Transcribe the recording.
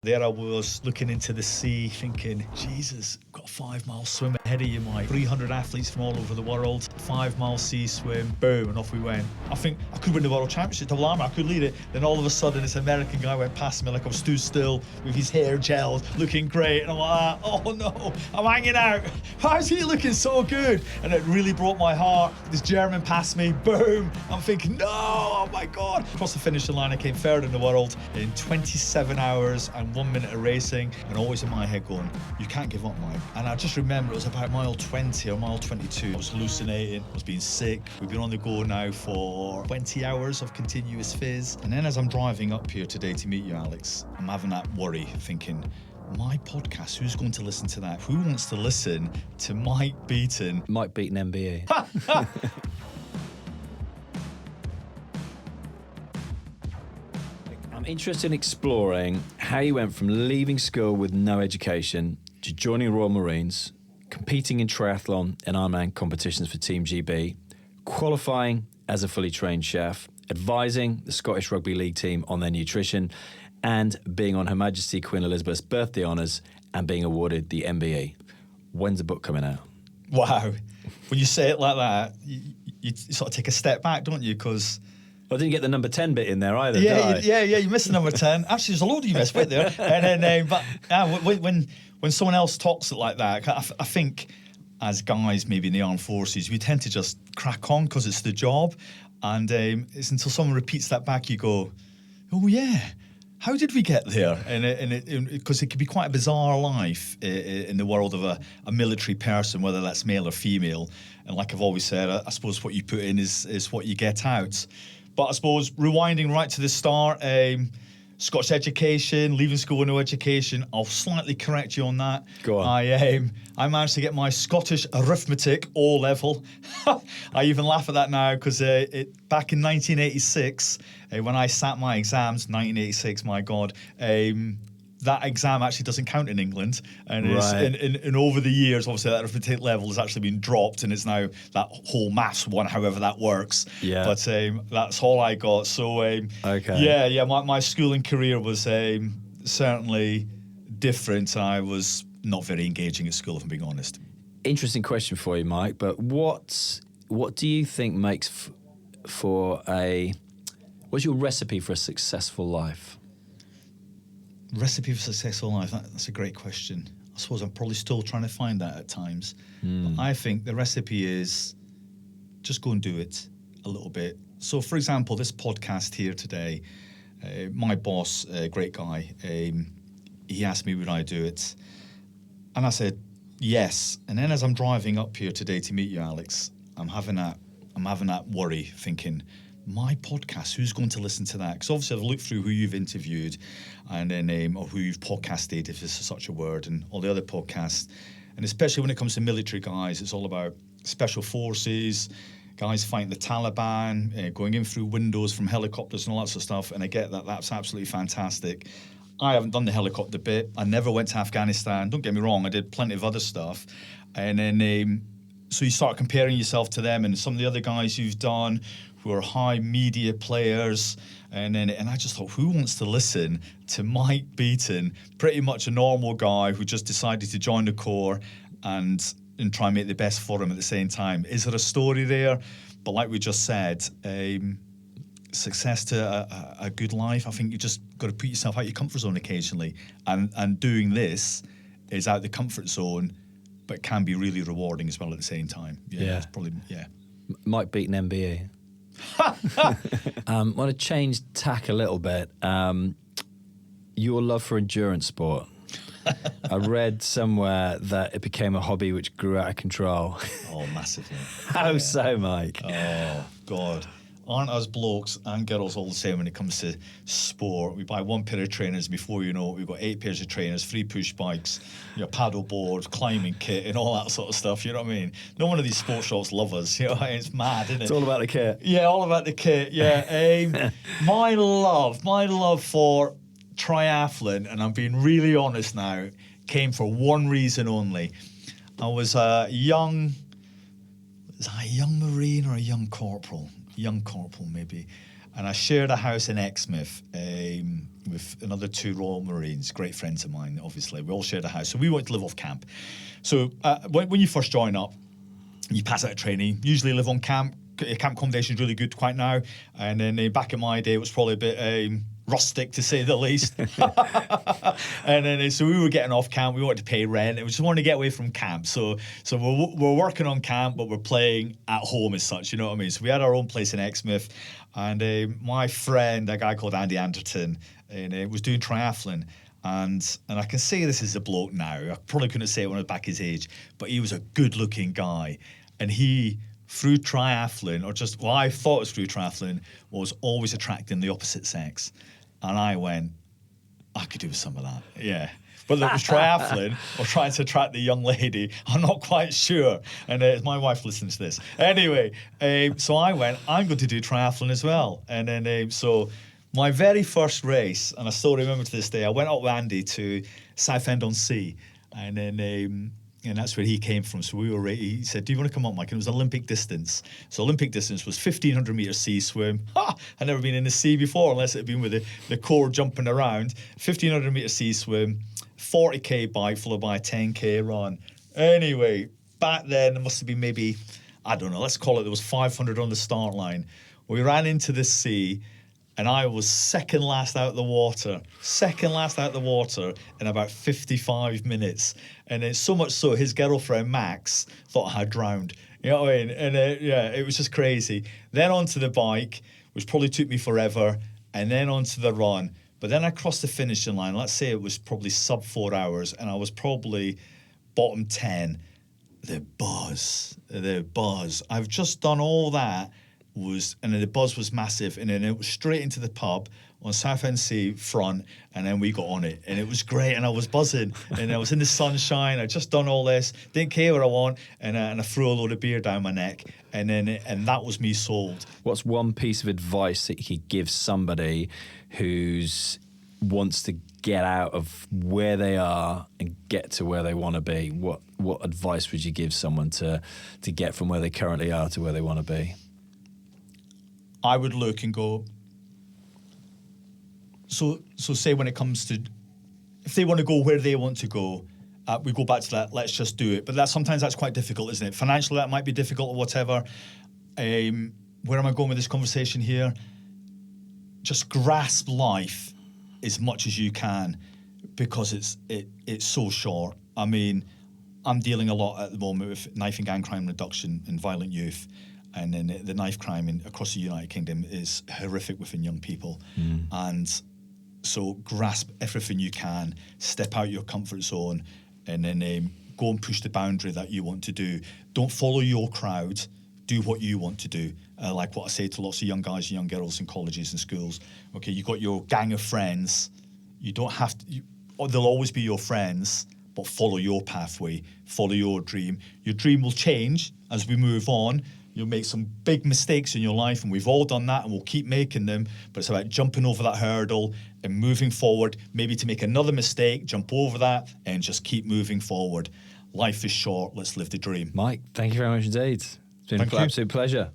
There I was looking into the sea thinking, Jesus, got a 5 mile swim ahead of you, Mike. 300 athletes from all over the world, 5 mile sea swim, boom, and off we went. I think I could win the world championship, double armour, I could lead it. Then all of a sudden this American guy went past me like I was stood still with his hair gelled, looking great. And I'm like, oh no, I'm hanging out. How is he looking so good? And it really broke my heart. This German passed me, boom. I'm thinking, no, oh my God. Across the finishing line, I came third in the world in 27 hours and 1 minute of racing, and always in my head going, you can't give up, Mike. And I just remember it was about mile 20 or mile 22. I was hallucinating, I was being sick. We've been on the go now for 20 hours of continuous fizz. And then as I'm driving up here today to meet you, Alex, I'm having that worry, thinking, my podcast, who's going to listen to that? Who wants to listen to Mike Beaton? Mike Beaton MBE. I'm interested in exploring how you went from leaving school with no education to joining Royal Marines, competing in triathlon and Ironman competitions for Team GB, qualifying as a fully trained chef, advising the Scottish Rugby League team on their nutrition, and being on Her Majesty Queen Elizabeth's birthday honours and being awarded the MBE. When's the book coming out? Wow. When you say it like that, you sort of take a step back, don't you? Because I didn't get the number 10 bit in there either, yeah, did I? you missed the number 10. Actually, there's a load of you missed with there. And then, when someone else talks it like that, I think as guys, maybe in the armed forces, we tend to just crack on because it's the job. And it's until someone repeats that back, you go, oh yeah, how did we get there? And because it could be quite a bizarre life in the world of a military person, whether that's male or female. And like I've always said, I suppose what you put in is what you get out. But I suppose rewinding right to the start, Scottish education, leaving school with no education, I'll slightly correct you on that. Go on. I managed to get my Scottish arithmetic O level. I even laugh at that now because back in 1986, when I sat my exams, 1986, my God, that exam actually doesn't count in England. And right. and over the years, obviously, that arithmetic level has actually been dropped, and it's now that whole maths one, however that works. Yeah. But that's all I got. So, okay. Yeah, my schooling career was certainly different. I was not very engaging at school, if I'm being honest. Interesting question for you, Mike, but what do you think makes what's your recipe for a successful life? Recipe for successful life, that's a great question. I suppose I'm probably still trying to find that at times. But I think the recipe is just go and do it a little bit. So, for example, this podcast here today, my boss, a great guy, he asked me would I do it. And I said, yes. And then as I'm driving up here today to meet you, Alex, I'm having that worry, thinking, my podcast, who's going to listen to that? Because obviously I've looked through who you've interviewed and then or who you've podcasted, if there's such a word, and all the other podcasts. And especially when it comes to military guys, it's all about special forces, guys fighting the Taliban, going in through windows from helicopters and all that sort of stuff. And I get that. That's absolutely fantastic. I haven't done the helicopter bit. I never went to Afghanistan. Don't get me wrong. I did plenty of other stuff. And then so you start comparing yourself to them and some of the other guys you've done who are high media players, and I just thought, who wants to listen to Mike Beaton, pretty much a normal guy who just decided to join the Corps and try and make the best for him at the same time? Is there a story there? But like we just said, success to a good life, I think you just got to put yourself out your comfort zone occasionally, and doing this is out the comfort zone, but can be really rewarding as well at the same time. Yeah. It's probably, yeah. Mike Beaton MBE. Want to change tack a little bit. Your love for endurance sport. I read somewhere that it became a hobby which grew out of control. Oh, massively. How so, Mike? Oh, God. Aren't us blokes and girls all the same when it comes to sport? We buy one pair of trainers, before you know it, we've got 8 pairs of trainers, 3 push bikes, paddle board, climbing kit, and all that sort of stuff. You know what I mean? No one of these sports shops love us. It's mad, isn't it? It's all about the kit. Yeah, all about the kit. Yeah. My love for triathlon, and I'm being really honest now, came for one reason only. I was a young Marine or a young corporal? Young corporal, maybe. and I shared a house in Exmouth with another 2 Royal Marines, great friends of mine, obviously. We all shared a house. So we wanted to live off camp. So when you first join up, you pass out of training, usually live on camp. Camp accommodation is really good quite now. And then back in my day, it was probably a bit rustic, to say the least. And then so we were getting off camp. We wanted to pay rent. We just wanted to get away from camp. So we're working on camp, but we're playing at home as such. You know what I mean? So we had our own place in Exmouth, and my friend, a guy called Andy Anderton, and was doing triathlon. And I can say this as a bloke now. I probably couldn't say it when I was back his age, but he was a good-looking guy, and he, through triathlon, or just what I thought was through triathlon, was always attracting the opposite sex. And I went, I could do some of that, yeah. Whether it was triathlon or trying to attract the young lady, I'm not quite sure. And my wife listens to this. Anyway, so I went, I'm going to do triathlon as well. And then, so my very first race, and I still remember to this day, I went up with Andy to Southend-on-Sea. And then, and that's where he came from. So we were, he said, do you want to come up, Mike? And it was Olympic distance. So Olympic distance was 1,500 metre sea swim. I'd never been in the sea before, unless it had been with the core jumping around. 1,500 metre sea swim, 40k bike followed by a 10k run. Anyway, back then, it must have been maybe, I don't know, let's call it, there was 500 on the start line. We ran into the sea, and I was second last out the water in about 55 minutes. And it's so much so, his girlfriend, Max, thought I had drowned. You know what I mean? And yeah, it was just crazy. Then onto the bike, which probably took me forever, and then onto the run. But then I crossed the finishing line. Let's say it was probably sub 4 hours, and I was probably bottom 10. The buzz. I've just done all that. And then the buzz was massive, and then it was straight into the pub on Southend Sea front, and then we got on it, and it was great, and I was buzzing, and I was in the sunshine. I'd just done all this, didn't care what I want, and I threw a load of beer down my neck, and that was me sold. What's one piece of advice that you could give somebody who's wants to get out of where they are and get to where they want to be? What advice would you give someone to get from where they currently are to where they want to be? I would look and go, so say when it comes to, if they want to go where they want to go, we go back to that, let's just do it. But sometimes that's quite difficult, isn't it? Financially, that might be difficult or whatever. Where am I going with this conversation here? Just grasp life as much as you can, because it's so short. I mean, I'm dealing a lot at the moment with knife and gang crime reduction in violent youth. And then the knife crime across the United Kingdom is horrific within young people. And so grasp everything you can, step out your comfort zone, and then go and push the boundary that you want to do. Don't follow your crowd. Do what you want to do. Like what I say to lots of young guys and young girls in colleges and schools. Okay, you've got your gang of friends. You don't have to, they'll always be your friends, but follow your pathway, follow your dream. Your dream will change as we move on. You'll make some big mistakes in your life, and we've all done that, and we'll keep making them. But it's about jumping over that hurdle and moving forward, maybe to make another mistake, jump over that, and just keep moving forward. Life is short. Let's live the dream. Mike, thank you very much indeed. It's been an absolute pleasure.